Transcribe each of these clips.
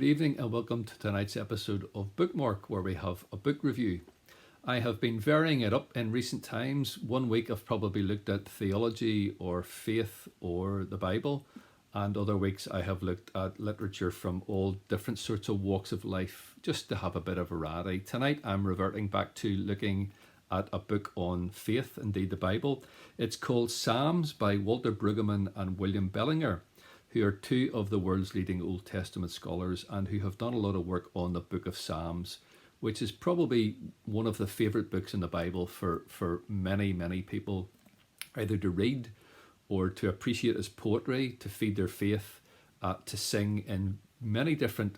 Good evening and welcome to tonight's episode of Bookmark, where we have a book review. I have been varying it up in recent times. One week I've probably looked at theology or faith or the Bible, and other weeks I have looked at literature from all different sorts of walks of life, just to have a bit of variety. Tonight I'm reverting back to looking at a book on faith, indeed the Bible. It's called Psalms by Walter Brueggemann and William Bellinger, who are two of the world's leading Old Testament scholars and who have done a lot of work on the book of Psalms, which is probably one of the favourite books in the Bible for many, many people, either to read or to appreciate as poetry, to feed their faith, to sing in many different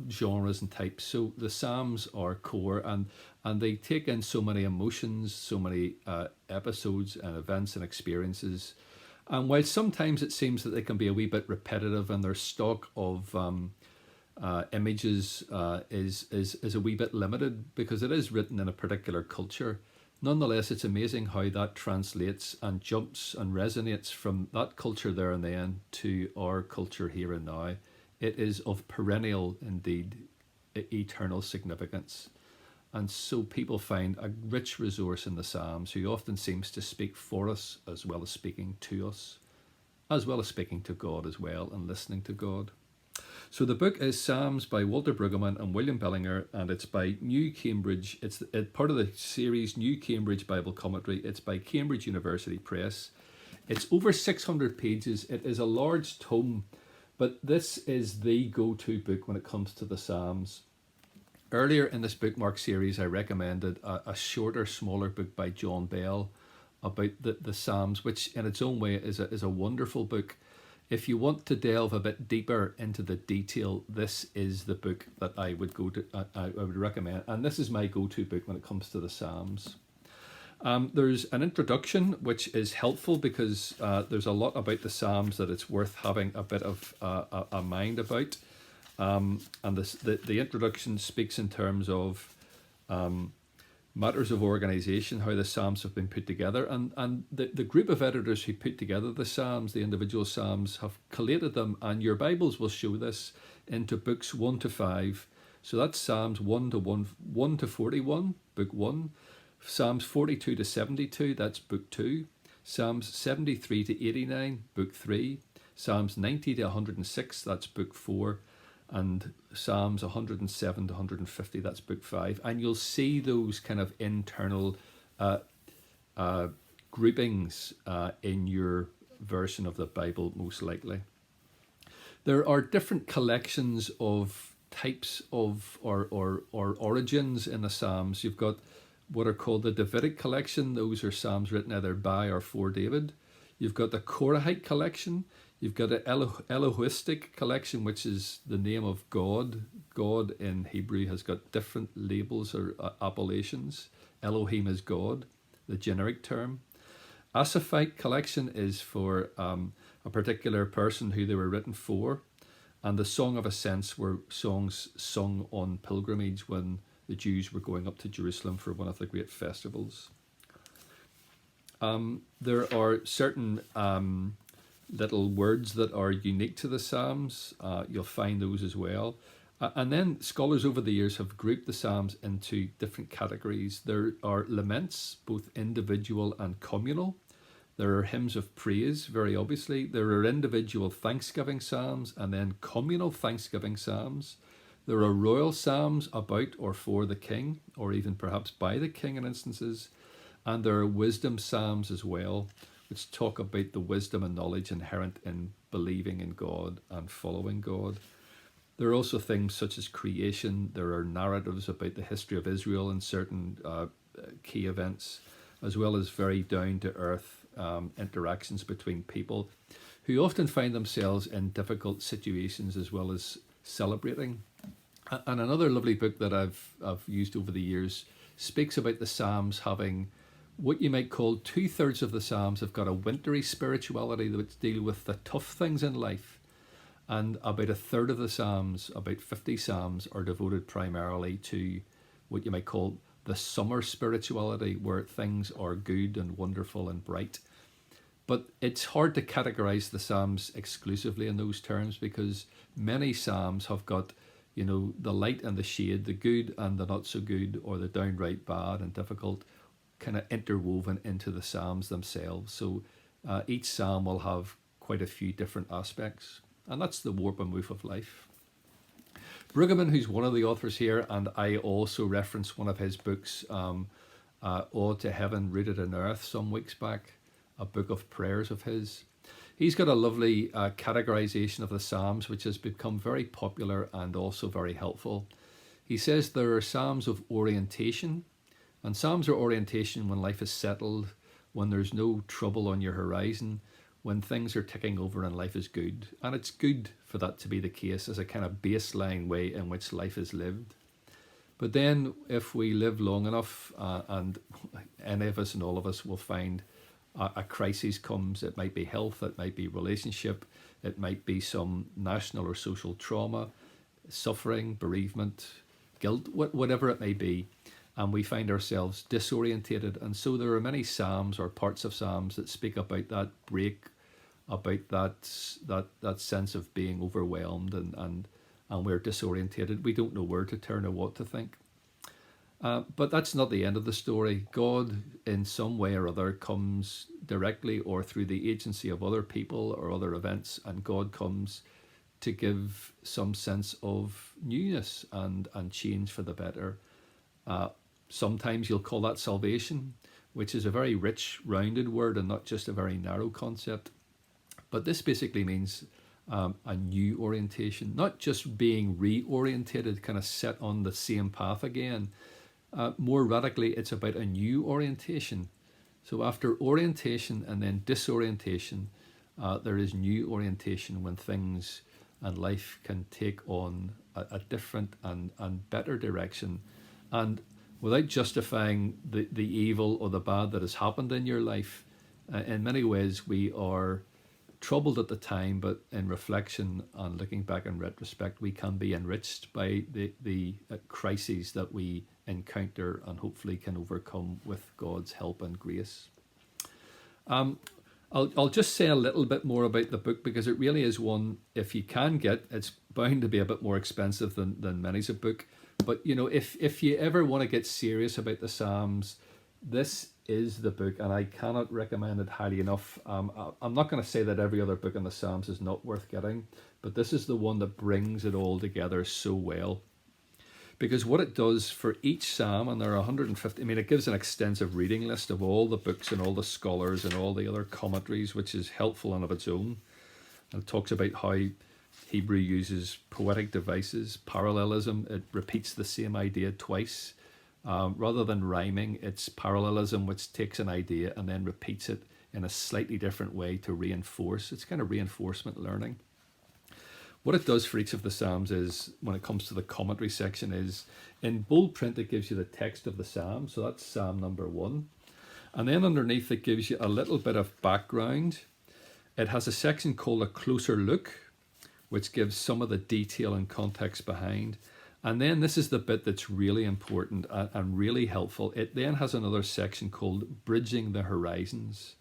genres and types. So the Psalms are core, and they take in so many emotions, so many episodes and events and experiences. And while sometimes it seems that they can be a wee bit repetitive and their stock of images is a wee bit limited because it is written in a particular culture, nonetheless it's amazing how that translates and jumps and resonates from that culture there and then to our culture here and now. It is of perennial, indeed, eternal significance. And so people find a rich resource in the Psalms, who often seems to speak for us as well as speaking to us, as well as speaking to God as well and listening to God. So the book is Psalms by Walter Brueggemann and William Bellinger, and it's by New Cambridge. It's part of the series New Cambridge Bible Commentary. It's by Cambridge University Press. It's over 600 pages. It is a large tome, but this is the go-to book when it comes to the Psalms. Earlier in this Bookmark series, I recommended a shorter, smaller book by John Bell about the Psalms, which in its own way is a wonderful book. If you want to delve a bit deeper into the detail, this is the book that I would I would recommend. And this is my go-to book when it comes to the Psalms. There's an introduction which is helpful because there's a lot about the Psalms that it's worth having a bit of a mind about. And the introduction speaks in terms of matters of organisation, how the Psalms have been put together. And the group of editors who put together the Psalms, the individual Psalms, have collated them, and your Bibles will show this, into books 1 to 5. So that's Psalms 1 to 41, book 1. Psalms 42 to 72, that's book 2. Psalms 73 to 89, book 3. Psalms 90 to 106, that's book 4. And Psalms 107 to 150, that's book 5. And you'll see those kind of internal groupings in your version of the Bible, most likely. There are different collections of types of or origins in the Psalms. You've got what are called the Davidic collection. Those are Psalms written either by or for David. You've got the Korahite collection. You've got an Elohistic collection, which is the name of God. God in Hebrew has got different labels or appellations. Elohim is God, the generic term. Asaphite collection is for a particular person who they were written for. And the Song of Ascents were songs sung on pilgrimage when the Jews were going up to Jerusalem for one of the great festivals. There are certain little words that are unique to the Psalms. You'll find those as well. And then scholars over the years have grouped the Psalms into different categories. There are laments, both individual and communal. There are hymns of praise, very obviously. There are individual thanksgiving psalms and then communal thanksgiving psalms. There are royal psalms about or for the king, or even perhaps by the king in instances. And there are wisdom psalms as well, which talk about the wisdom and knowledge inherent in believing in God and following God. There are also things such as creation. There are narratives about the history of Israel and certain key events, as well as very down-to-earth interactions between people who often find themselves in difficult situations as well as celebrating. And another lovely book that I've used over the years speaks about the Psalms having what you might call 2/3 of the Psalms have got a wintry spirituality that deal with the tough things in life. And about 1/3 of the Psalms, about 50 Psalms, are devoted primarily to what you might call the summer spirituality, where things are good and wonderful and bright. But it's hard to categorize the Psalms exclusively in those terms because many Psalms have got the light and the shade, the good and the not so good, or the downright bad and difficult, kind of interwoven into the Psalms themselves. So each Psalm will have quite a few different aspects, and that's the warp and woof of life. Brueggemann, who's one of the authors here, and I also referenced one of his books, Ode to Heaven Rooted in Earth, some weeks back, a book of prayers of his. He's got a lovely categorization of the Psalms, which has become very popular and also very helpful. He says there are Psalms of orientation, and Psalms are orientation when life is settled, when there's no trouble on your horizon, when things are ticking over and life is good. And it's good for that to be the case as a kind of baseline way in which life is lived. But then if we live long enough, and any of us and all of us will find a crisis comes. It might be health, it might be relationship, it might be some national or social trauma, suffering, bereavement, guilt, whatever it may be. And we find ourselves disorientated. And so there are many Psalms or parts of Psalms that speak about that break, about that sense of being overwhelmed and we're disorientated. We don't know where to turn or what to think. But that's not the end of the story. God, in some way or other, comes directly or through the agency of other people or other events, and God comes to give some sense of newness and change for the better. Sometimes you'll call that salvation, which is a very rich, rounded word and not just a very narrow concept. But this basically means a new orientation, not just being reorientated, kind of set on the same path again. More radically, it's about a new orientation. So after orientation and then disorientation, there is new orientation when things and life can take on a different and better direction. And without justifying the evil or the bad that has happened in your life, in many ways we are troubled at the time, but in reflection and looking back in retrospect, we can be enriched by the crises that we encounter and hopefully can overcome with God's help and grace. I'll just say a little bit more about the book because it really is one, if you can get, it's bound to be a bit more expensive than many's a book. But if you ever want to get serious about the Psalms, this is the book, and I cannot recommend it highly enough. I'm not going to say that every other book in the Psalms is not worth getting, but this is the one that brings it all together so well. Because what it does for each Psalm, and there are 150, it gives an extensive reading list of all the books and all the scholars and all the other commentaries, which is helpful in of its own. And it talks about how Hebrew uses poetic devices, parallelism. It repeats the same idea twice. Rather than rhyming, it's parallelism, which takes an idea and then repeats it in a slightly different way to reinforce. It's kind of reinforcement learning. What it does for each of the Psalms is, when it comes to the commentary section, is in bold print it gives you the text of the Psalm. So that's Psalm number 1. And then underneath it gives you a little bit of background. It has a section called A Closer Look, which gives some of the detail and context behind. And then this is the bit that's really important and really helpful. It then has another section called Bridging the Horizons.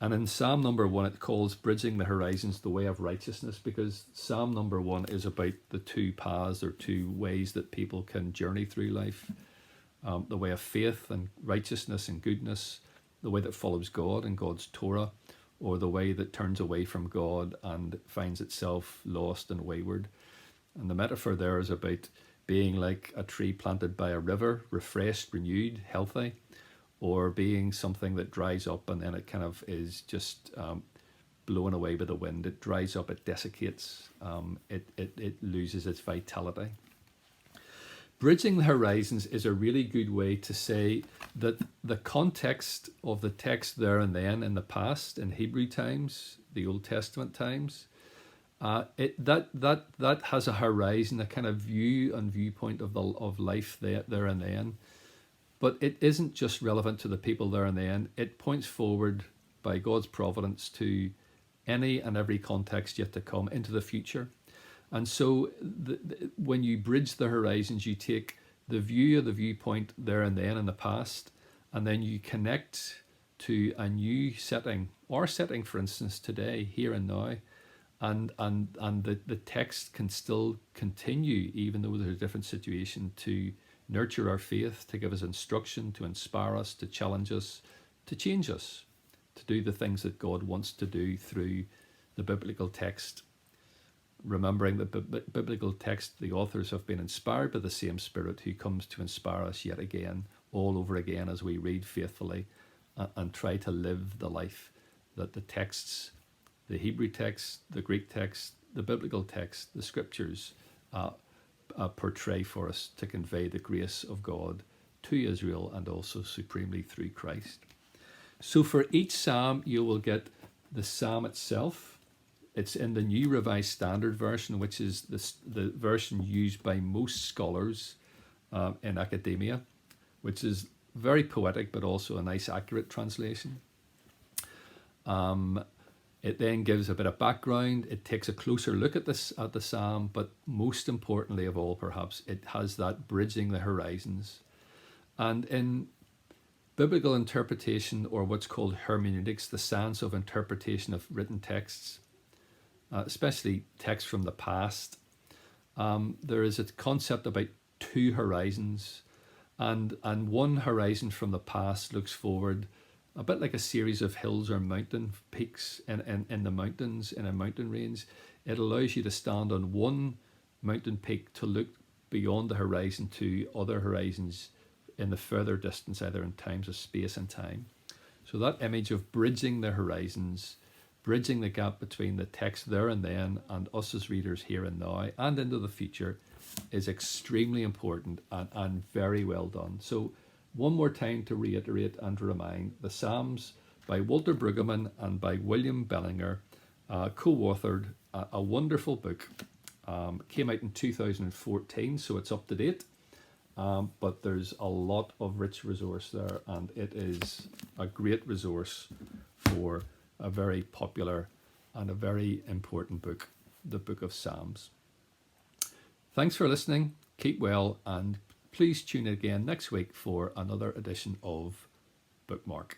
And in Psalm number 1, it calls Bridging the Horizons the way of righteousness, because Psalm number 1 is about the two paths or two ways that people can journey through life. The way of faith and righteousness and goodness, the way that follows God and God's Torah, or the way that turns away from God and finds itself lost and wayward. And the metaphor there is about being like a tree planted by a river, refreshed, renewed, healthy, or being something that dries up and then it kind of is just blown away by the wind. It dries up, it desiccates, it loses its vitality. Bridging the Horizons is a really good way to say that the context of the text there and then in the past, in Hebrew times, the Old Testament times, that has a horizon, a kind of view and viewpoint of life there and then. But it isn't just relevant to the people there and then. It points forward by God's providence to any and every context yet to come into the future. And so when you bridge the horizons, you take the view or the viewpoint there and then in the past, and then you connect to a new setting, our setting, for instance, today, here and now. and the text can still continue, even though there's a different situation, to nurture our faith, to give us instruction, to inspire us, to challenge us, to change us, to do the things that God wants to do through the biblical text. Remembering that biblical text, the authors have been inspired by the same Spirit who comes to inspire us yet again, all over again, as we read faithfully and try to live the life that the texts, the Hebrew text, the Greek text, the biblical text, the scriptures portray for us to convey the grace of God to Israel and also supremely through Christ. So for each psalm, you will get the psalm itself. It's in the New Revised Standard Version, which is the version used by most scholars in academia, which is very poetic but also a nice, accurate translation. It then gives a bit of background. It takes a closer look at the psalm, but most importantly of all, perhaps, it has that bridging the horizons. And in biblical interpretation, or what's called hermeneutics, the science of interpretation of written texts, especially texts from the past, there is a concept about two horizons, and one horizon from the past looks forward, a bit like a series of hills or mountain peaks in the mountains, in a mountain range. It allows you to stand on one mountain peak to look beyond the horizon to other horizons in the further distance, either in times of space and time. So that image of bridging the horizons, bridging the gap between the text there and then and us as readers here and now and into the future, is extremely important and very well done. So one more time to reiterate and to remind, the Psalms by Walter Brueggemann and by William Bellinger, co-authored a wonderful book. Came out in 2014, so it's up to date. But there's a lot of rich resource there, and it is a great resource for a very popular and a very important book, the Book of Psalms. Thanks for listening. Keep well, and please tune in again next week for another edition of Bookmark.